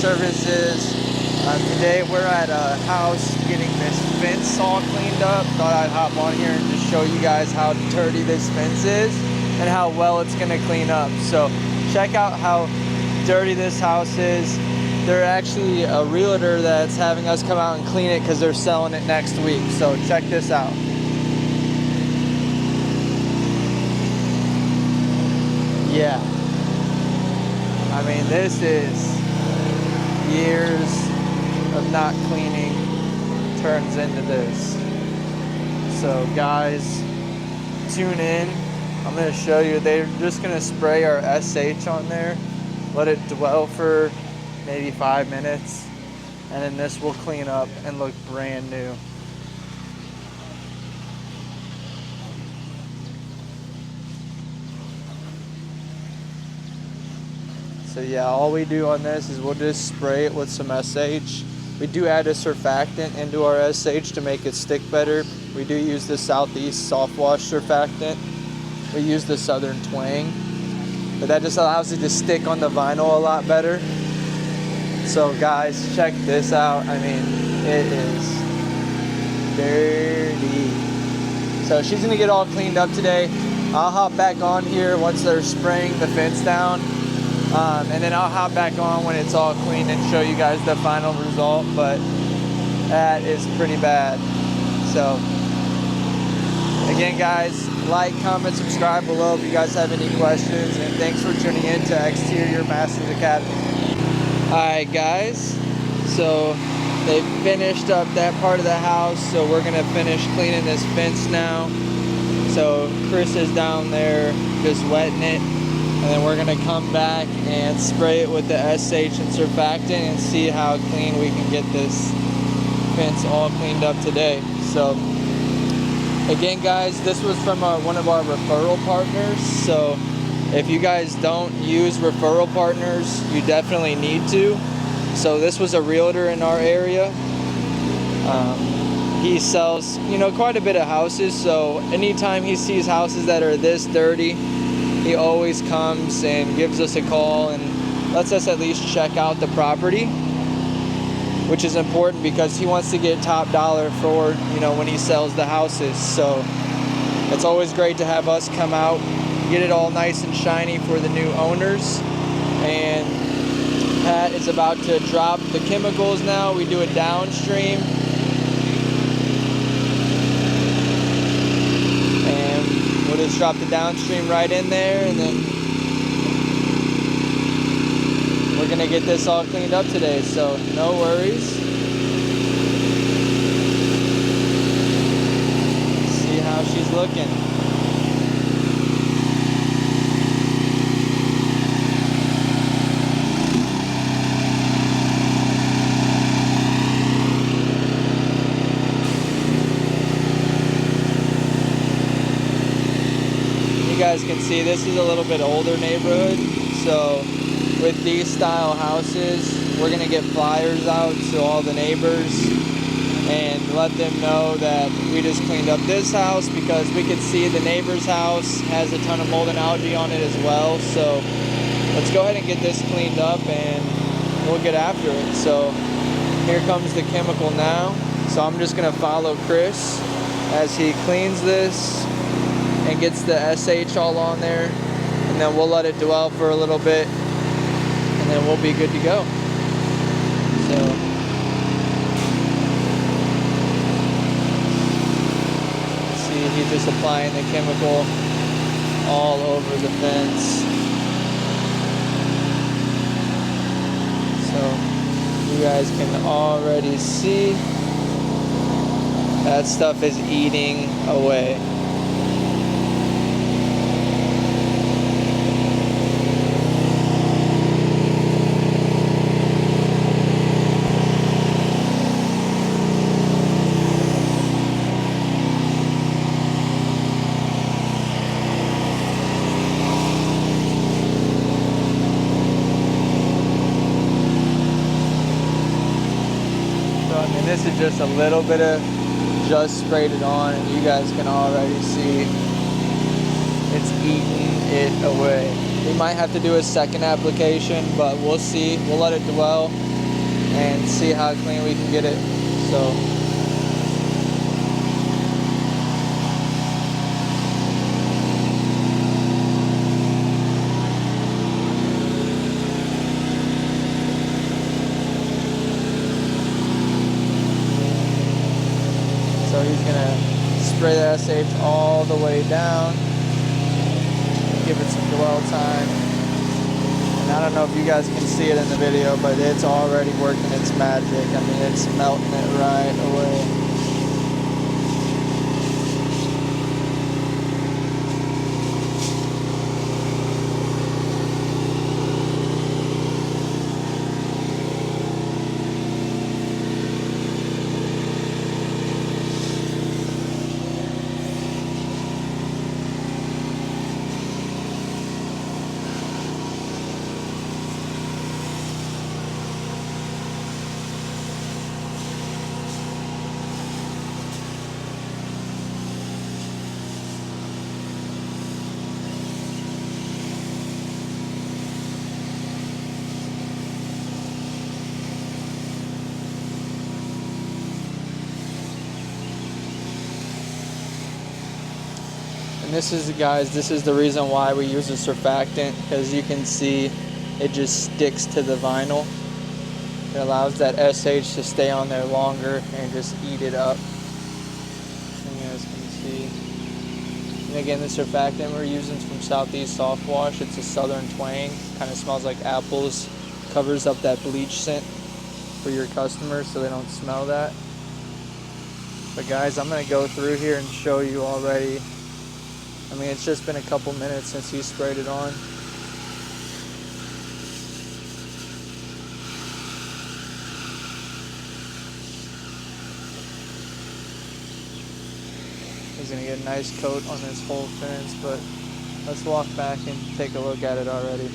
services. Today we're at a house getting this fence all cleaned up. Thought I'd hop on here and just show you guys how dirty this fence is and how well it's gonna clean up. So check out how dirty this house is. They're actually a realtor that's having us come out and clean it because they're selling it next week. So check this out. Yeah. I mean, this is years of not cleaning turns into this. So guys, tune in. I'm going to show you. They're just going to spray our SH on there, let it dwell for maybe 5 minutes, and then this will clean up and look brand new. So yeah, all we do on this is we'll just spray it with some SH. We do add a surfactant into our SH to make it stick better. We do use the Southeast Soft Wash surfactant. We use the Southern Twang, but that just allows it to stick on the vinyl a lot better. So guys, check this out. I mean, it is dirty. So she's gonna get all cleaned up today. I'll hop back on here once they're spraying the fence down. And then I'll hop back on when it's all clean and show you guys the final result, but that is pretty bad. So again guys, like, comment, subscribe below if you guys have any questions, and thanks for tuning in to Exterior Masters Academy. Alright guys, so they finished up that part of the house, so we're gonna finish cleaning this fence now. So Chris is down there just wetting it. And then we're gonna come back and spray it with the SH and surfactant and see how clean we can get this fence all cleaned up today. So again guys, this was from one of our referral partners. So if you guys don't use referral partners, you definitely need to. So this was a realtor in our area. He sells, quite a bit of houses. So anytime he sees houses that are this dirty, he always comes and gives us a call and lets us at least check out the property, which is important because he wants to get top dollar for, when he sells the houses. So it's always great to have us come out, get it all nice and shiny for the new owners. And Pat is about to drop the chemicals now. We do it downstream. We'll just drop the downstream right in there, and then we're gonna get this all cleaned up today, so no worries. See how she's looking. You guys can see this is a little bit older neighborhood, so with these style houses we're gonna get flyers out to all the neighbors and let them know that we just cleaned up this house, because we could see the neighbor's house has a ton of mold and algae on it as well. So let's go ahead and get this cleaned up and we'll get after it. So here comes the chemical now. So I'm just gonna follow Chris as he cleans this and gets the SH all on there, and then we'll let it dwell for a little bit, and then we'll be good to go. So see, he's just applying the chemical all over the fence. So you guys can already see that stuff is eating away. This is just a little bit of just sprayed it on, and you guys can already see it's eating it away. We might have to do a second application, but we'll see. We'll let it dwell. and see how clean we can get it. So he's gonna spray the SH all the way down, give it some dwell time. And I don't know if you guys can see it in the video, but it's already working its magic. I mean, it's melting it right away. And this is, guys, this is the reason why we use a surfactant, because you can see it just sticks to the vinyl. It allows that SH to stay on there longer and just eat it up. You guys can see. And again, the surfactant we're using is from Southeast Soft Wash. It's a Southern Twang. Kind of smells like apples. Covers up that bleach scent for your customers so they don't smell that. But guys, I'm going to go through here and show you already. I mean, it's just been a couple minutes since he sprayed it on. He's gonna get a nice coat on this whole fence, but let's walk back and take a look at it already.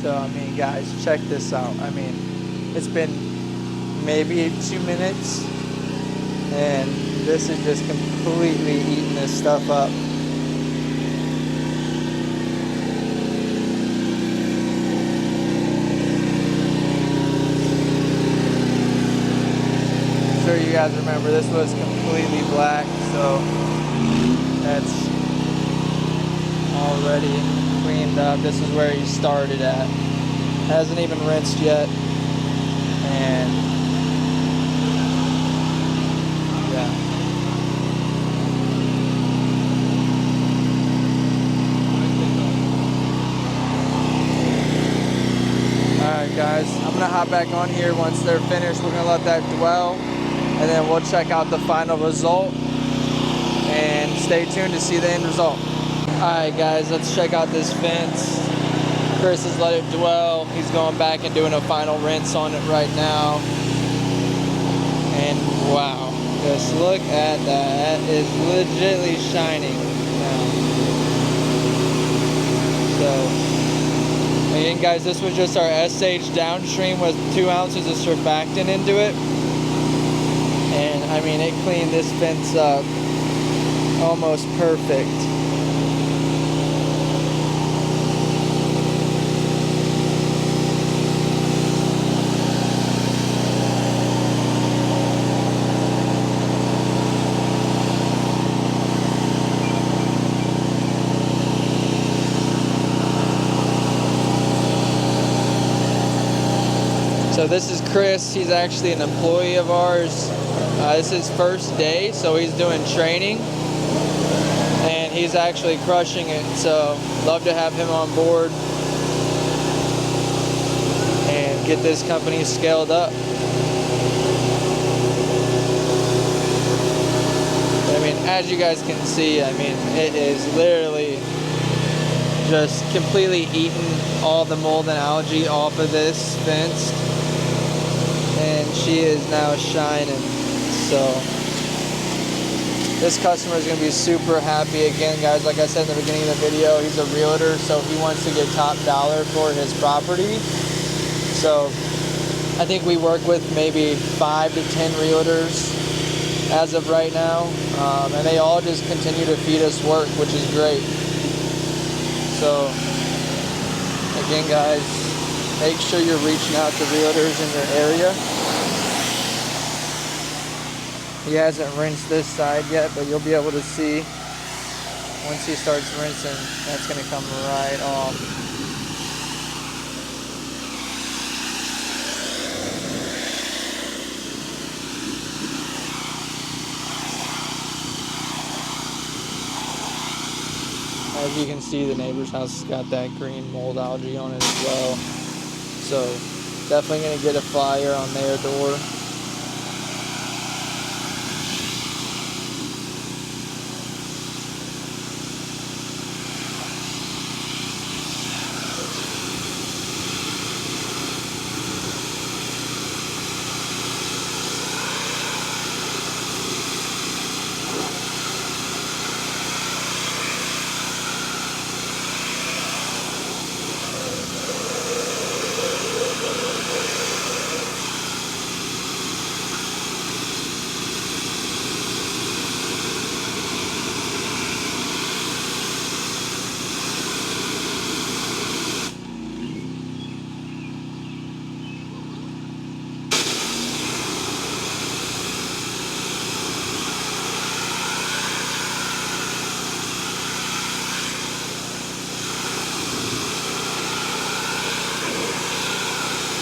So, I mean, guys, check this out. I mean, it's been maybe 2 minutes, and this is just completely eating this stuff up. I'm sure you guys remember this was completely black, so that's already cleaned up. This is where he started at. Hasn't even rinsed yet. And yeah. Alright guys, I'm gonna hop back on here once they're finished. We're gonna let that dwell, and then we'll check out the final result, and stay tuned to see the end result. Alright guys, let's check out this fence. Chris has let it dwell. He's going back and doing a final rinse on it right now. And wow, just look at that. That is legitimately shining now. So, again guys, this was just our SH downstream with 2 ounces of surfactant into it. And I mean, it cleaned this fence up almost perfect. So this is Chris. He's actually an employee of ours. This is his first day, so he's doing training, and he's actually crushing it. So love to have him on board and get this company scaled up. I mean, as you guys can see, I mean, it is literally just completely eaten all the mold and algae off of this fence. And she is now shining. So this customer is going to be super happy. Again guys, like I said in the beginning of the video, he's a realtor, so he wants to get top dollar for his property. So I think we work with maybe 5 to 10 realtors as of right now, and they all just continue to feed us work, which is great. So again, guys, make sure you're reaching out to realtors in your area. He hasn't rinsed this side yet, but you'll be able to see once he starts rinsing, that's going to come right off. As you can see, the neighbor's house has got that green mold algae on it as well. So definitely going to get a fire on their door.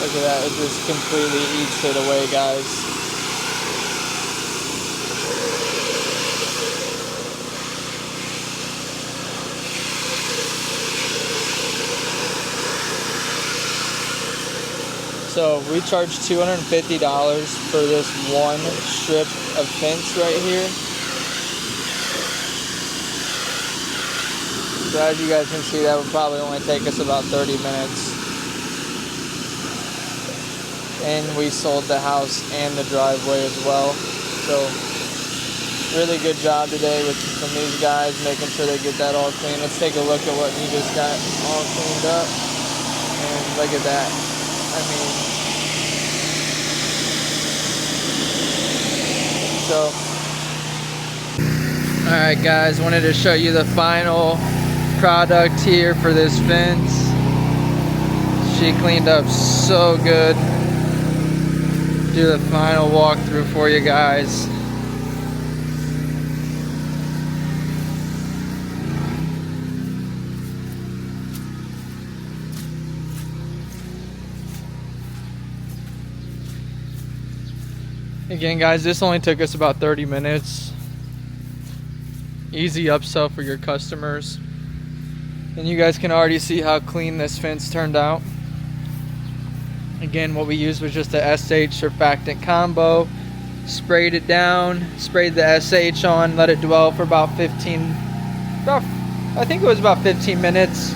Look at that, it just completely eats it away, guys. So we charge $250 for this one strip of fence right here. So as you guys can see, that would probably only take us about 30 minutes. And we sold the house and the driveway as well. So really good job today from these guys, making sure they get that all clean. Let's take a look at what he just got all cleaned up. And look at that. I mean, so alright guys, wanted to show you the final product here for this fence. She cleaned up so good. Do the final walkthrough for you guys. Again, guys, this only took us about 30 minutes. Easy upsell for your customers. And you guys can already see how clean this fence turned out. Again, what we used was just a SH surfactant combo. Sprayed it down, sprayed the SH on, let it dwell for about 15 minutes.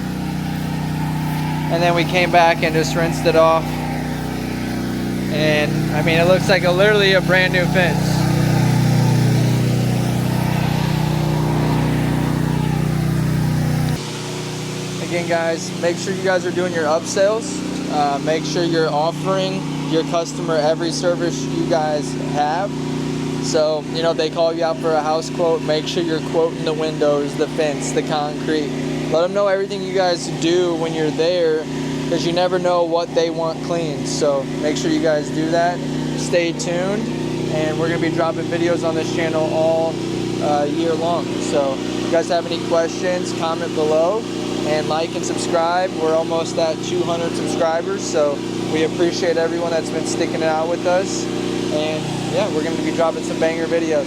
And then we came back and just rinsed it off. And I mean, it looks like literally a brand new fence. Again, guys, make sure you guys are doing your upsells. Make sure you're offering your customer every service you guys have. So, you know, if they call you out for a house quote, make sure you're quoting the windows, the fence, the concrete. Let them know everything you guys do when you're there, because you never know what they want cleaned. So make sure you guys do that. Stay tuned, and we're going to be dropping videos on this channel all year long. So if you guys have any questions, comment below. And like and subscribe. We're almost at 200 subscribers, so we appreciate everyone that's been sticking it out with us. And yeah, we're going to be dropping some banger videos.